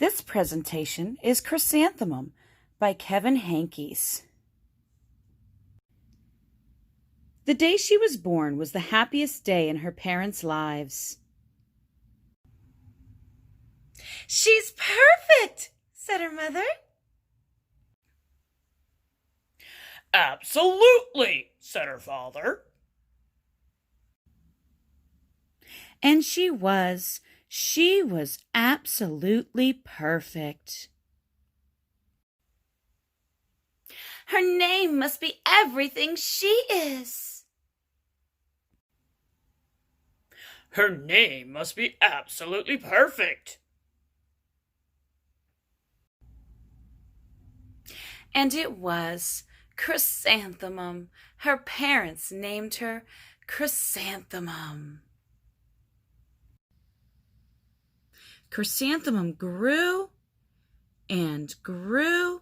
This presentation is Chrysanthemum by Kevin Hankes. The day she was born was the happiest day in her parents' lives. "She's perfect," said her mother. "Absolutely," said her father. And she was absolutely perfect. "Her name must be everything she is." "Her name must be absolutely perfect." And it was Chrysanthemum. Her parents named her Chrysanthemum. Chrysanthemum grew and grew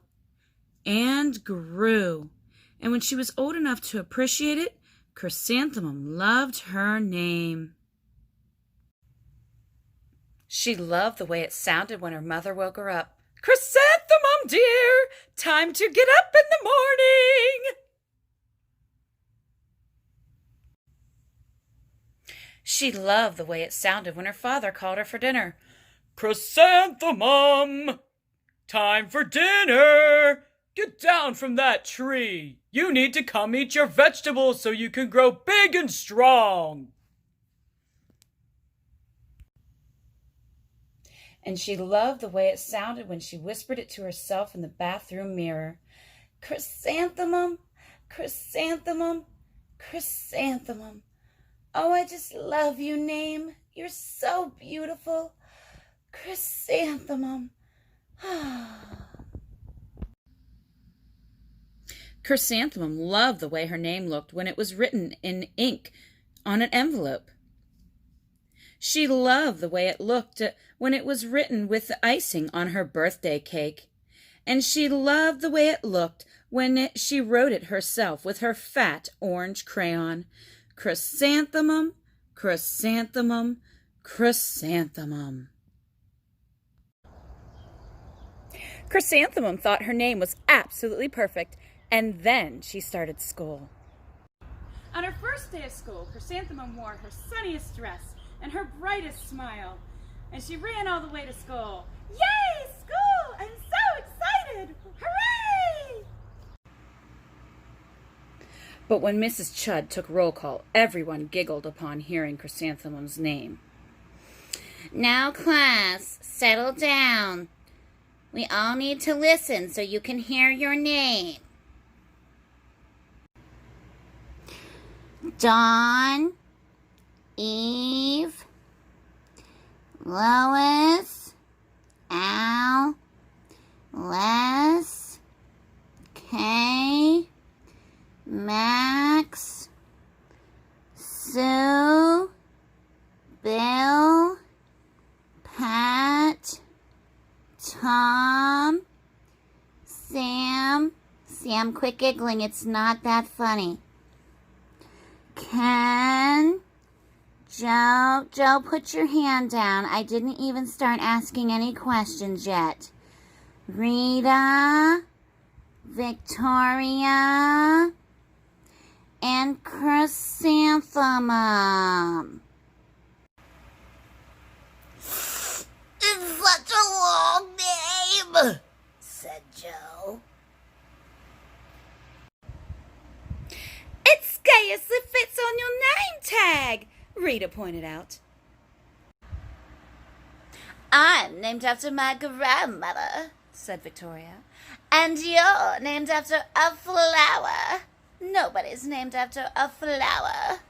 and grew. And when she was old enough to appreciate it, Chrysanthemum loved her name. She loved the way it sounded when her mother woke her up. "Chrysanthemum, dear, time to get up in the morning." She loved the way it sounded when her father called her for dinner. "Chrysanthemum! Time for dinner! Get down from that tree! You need to come eat your vegetables so you can grow big and strong!" And she loved the way it sounded when she whispered it to herself in the bathroom mirror. "Chrysanthemum, chrysanthemum, chrysanthemum. Oh, I just love you, name. You're so beautiful. Chrysanthemum." Chrysanthemum loved the way her name looked when it was written in ink on an envelope. She loved the way it looked when it was written with the icing on her birthday cake. And she loved the way it looked when she wrote it herself with her fat orange crayon. Chrysanthemum, chrysanthemum, chrysanthemum. Chrysanthemum thought her name was absolutely perfect, and then she started school. On her first day of school, Chrysanthemum wore her sunniest dress and her brightest smile, and she ran all the way to school. "Yay, school! I'm so excited! Hooray!" But when Mrs. Chudd took roll call, everyone giggled upon hearing Chrysanthemum's name. "Now, class, settle down. We all need to listen so you can hear your name. Dawn, Eve, Lois, Al, Les, Kay, Max, Sue, Bill, Pat, Tom, Sam, quit giggling, it's not that funny. Ken, Joe, put your hand down. I didn't even start asking any questions yet. Rita, Victoria, and Chrysanthemum. "It's such a long name," said Joe. "It scarcely fits on your name tag," Rita pointed out. "I'm named after my grandmother," said Victoria. "And you're named after a flower. Nobody's named after a flower."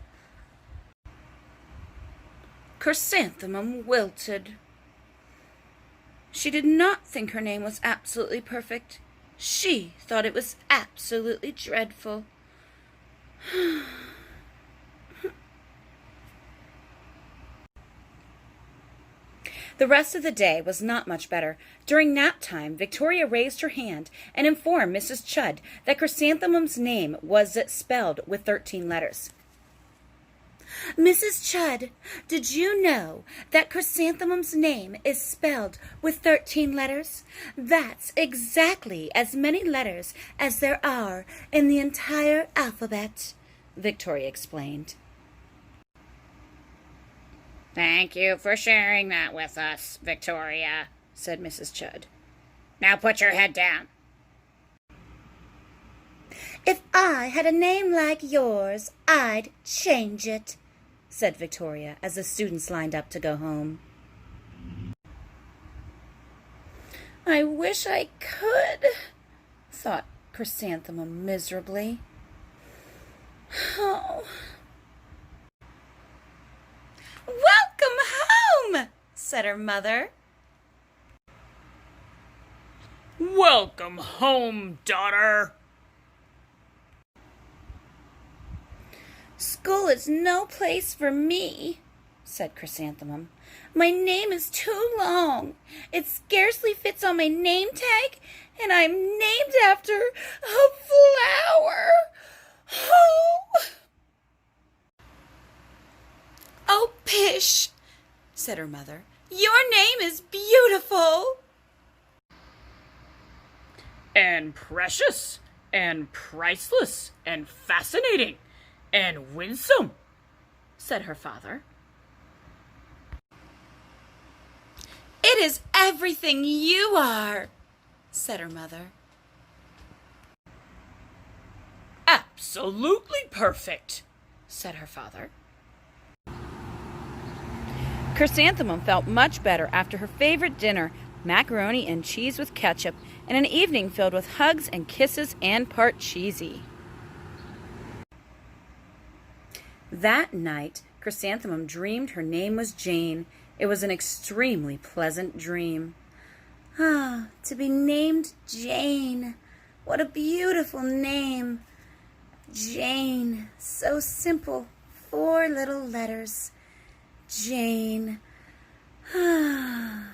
Chrysanthemum wilted. She did not think her name was absolutely perfect. She thought it was absolutely dreadful. The rest of the day was not much better. During nap time, Victoria raised her hand and informed Mrs. Chudd that Chrysanthemum's name was spelled with 13 letters. Mrs. Chudd, did you know that Chrysanthemum's name is spelled with 13 letters? That's exactly as many letters as there are in the entire alphabet, Victoria explained. Thank you for sharing that with us, Victoria, said Mrs. Chudd. Now put your head down. If I had a name like yours, I'd change it, said Victoria as the students lined up to go home. I wish I could, thought Chrysanthemum miserably. Oh. Welcome home, said her mother. Welcome home, daughter. School is no place for me, said Chrysanthemum. My name is too long. It scarcely fits on my name tag, and I'm named after a flower. Oh, pish, said her mother. Your name is beautiful. And precious, and priceless, and fascinating, and winsome, said her father. It is everything you are, said her mother. Absolutely perfect, said her father. Chrysanthemum felt much better after her favorite dinner, macaroni and cheese with ketchup, and an evening filled with hugs and kisses and part cheesy. That night, Chrysanthemum dreamed her name was Jane. It was an extremely pleasant dream. Ah, to be named Jane. What a beautiful name. Jane. So simple. 4 little letters. Jane. The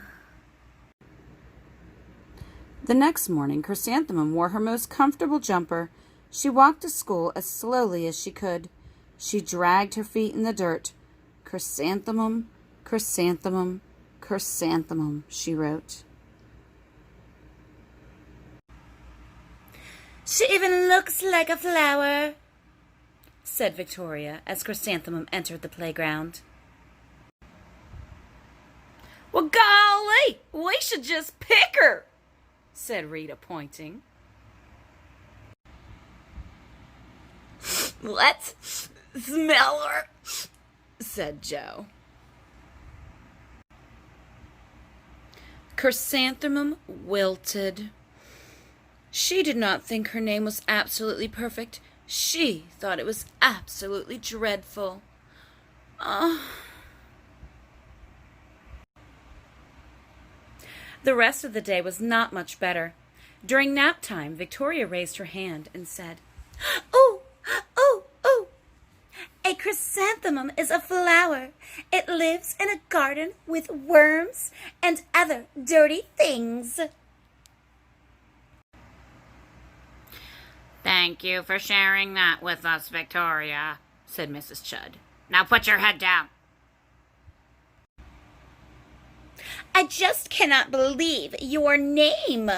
next morning, Chrysanthemum wore her most comfortable jumper. She walked to school as slowly as she could. She dragged her feet in the dirt. Chrysanthemum, chrysanthemum, chrysanthemum, she wrote. She even looks like a flower, said Victoria as Chrysanthemum entered the playground. Well, golly, we should just pick her, said Rita, pointing. Let's smell her, said Joe. Chrysanthemum wilted. She did not think her name was absolutely perfect. She thought it was absolutely dreadful. The rest of the day was not much better. During nap time, Victoria raised her hand and said, Oh, oh, oh! A chrysanthemum is a flower. It lives in a garden with worms and other dirty things. Thank you for sharing that with us, Victoria, said Mrs. Chudd. Now put your head down. I just cannot believe your name,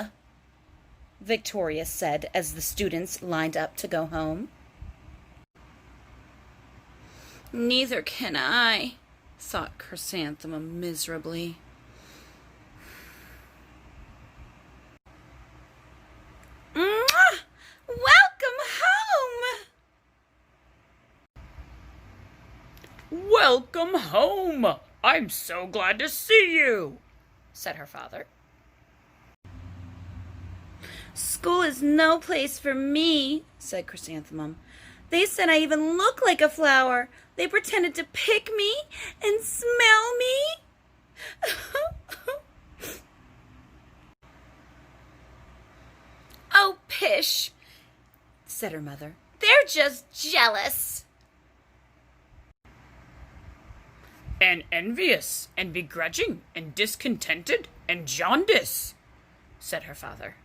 Victoria said as the students lined up to go home. Neither can I, thought Chrysanthemum miserably. Mwah! Welcome home! Welcome home! I'm so glad to see you, said her father. School is no place for me, said Chrysanthemum. They said I even look like a flower. They pretended to pick me and smell me. Oh, pish, said her mother. They're just jealous. And envious, and begrudging, and discontented, and jaundice, said her father.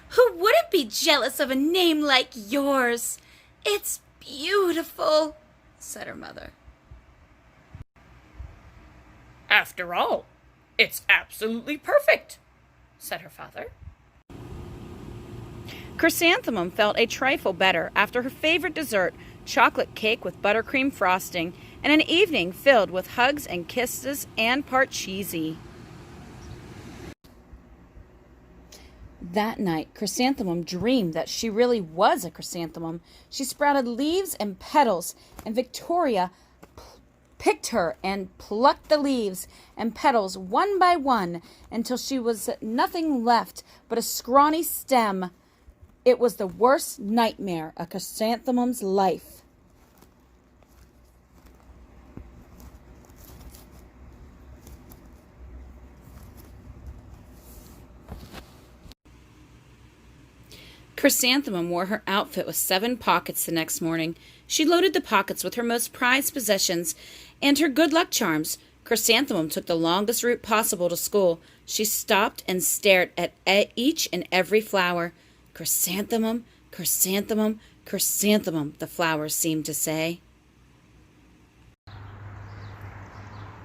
Who wouldn't be jealous of a name like yours? It's beautiful," said her mother. "After all, it's absolutely perfect," said her father. Chrysanthemum felt a trifle better after her favorite dessert, chocolate cake with buttercream frosting, and an evening filled with hugs and kisses and part cheesy. That night, Chrysanthemum dreamed that she really was a chrysanthemum. She sprouted leaves and petals, and Victoria picked her and plucked the leaves and petals one by one until she was nothing left but a scrawny stem. It was the worst nightmare of Chrysanthemum's life. Chrysanthemum wore her outfit with 7 pockets the next morning. She loaded the pockets with her most prized possessions and her good luck charms. Chrysanthemum took the longest route possible to school. She stopped and stared at each and every flower. "Chrysanthemum, chrysanthemum, chrysanthemum," the flowers seemed to say.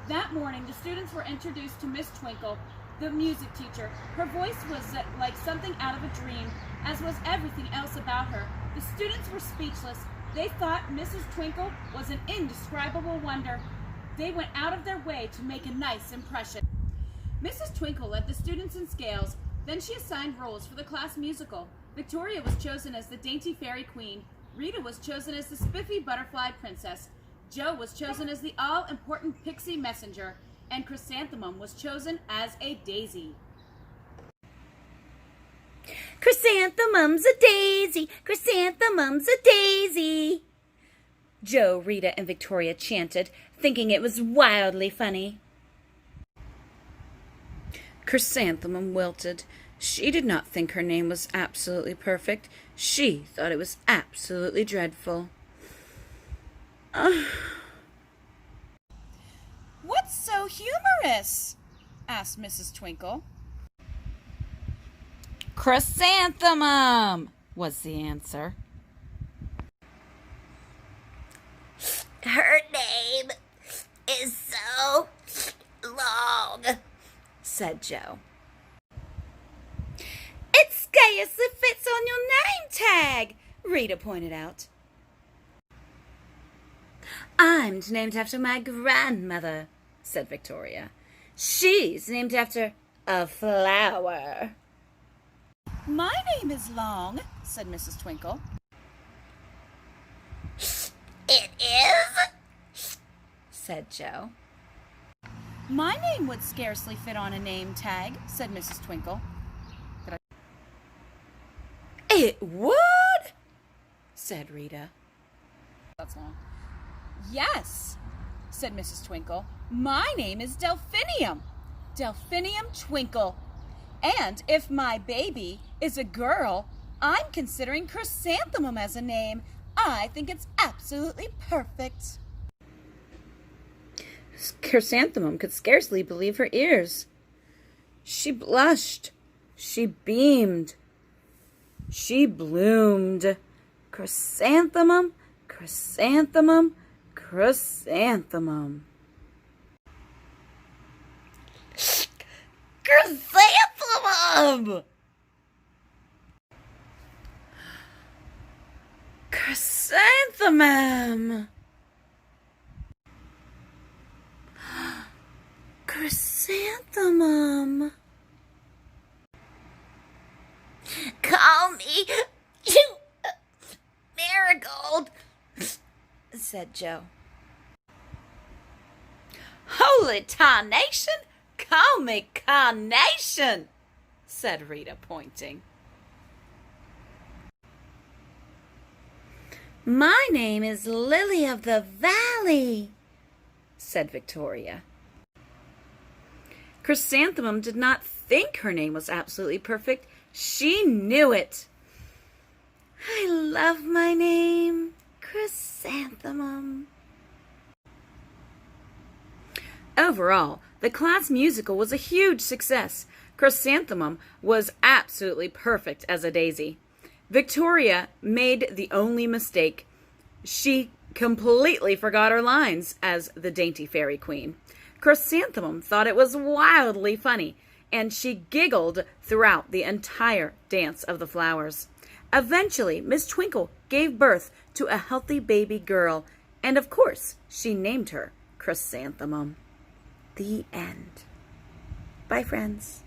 That morning, the students were introduced to Miss Twinkle, the music teacher. Her voice was like something out of a dream, as was everything else about her. The students were speechless. They thought Mrs. Twinkle was an indescribable wonder. They went out of their way to make a nice impression. Mrs. Twinkle led the students in scales. Then she assigned roles for the class musical. Victoria was chosen as the dainty fairy queen. Rita was chosen as the spiffy butterfly princess. Jo was chosen as the all-important pixie messenger. And Chrysanthemum was chosen as a daisy. "Chrysanthemum's a daisy, chrysanthemum's a daisy," Jo, Rita, and Victoria chanted, thinking it was wildly funny. Chrysanthemum wilted. She did not think her name was absolutely perfect. She thought it was absolutely dreadful. "What's so humorous?" asked Mrs. Twinkle. "Chrysanthemum," was the answer. Her name is so long, said Jo. "It scarcely fits on your name tag," Rita pointed out. "I'm named after my grandmother," said Victoria. "She's named after a flower." "My name is long," said Mrs. Twinkle. "It is?" said Jo. "My name would scarcely fit on a name tag," said Mrs. Twinkle. "It would," said Rita. "That's long." "Yes," said Mrs. Twinkle. "My name is Delphinium. Delphinium Twinkle. And if my baby is a girl, I'm considering Chrysanthemum as a name. I think it's absolutely perfect." Chrysanthemum could scarcely believe her ears. She blushed. She beamed. She bloomed. Chrysanthemum, chrysanthemum, chrysanthemum. Chrysanthemum! Chrysanthemum! Chrysanthemum! Call me you, Marigold, said Jo. Holy tarnation! Call me Carnation, said Rita, pointing. "My name is Lily of the Valley," said Victoria. Chrysanthemum did not think her name was absolutely perfect. She knew it. "I love my name, Chrysanthemum." Overall, the class musical was a huge success. Chrysanthemum was absolutely perfect as a daisy. Victoria made the only mistake. She completely forgot her lines as the dainty fairy queen. Chrysanthemum thought it was wildly funny, and she giggled throughout the entire dance of the flowers. Eventually, Miss Twinkle gave birth to a healthy baby girl, and of course, she named her Chrysanthemum. The end. Bye, friends.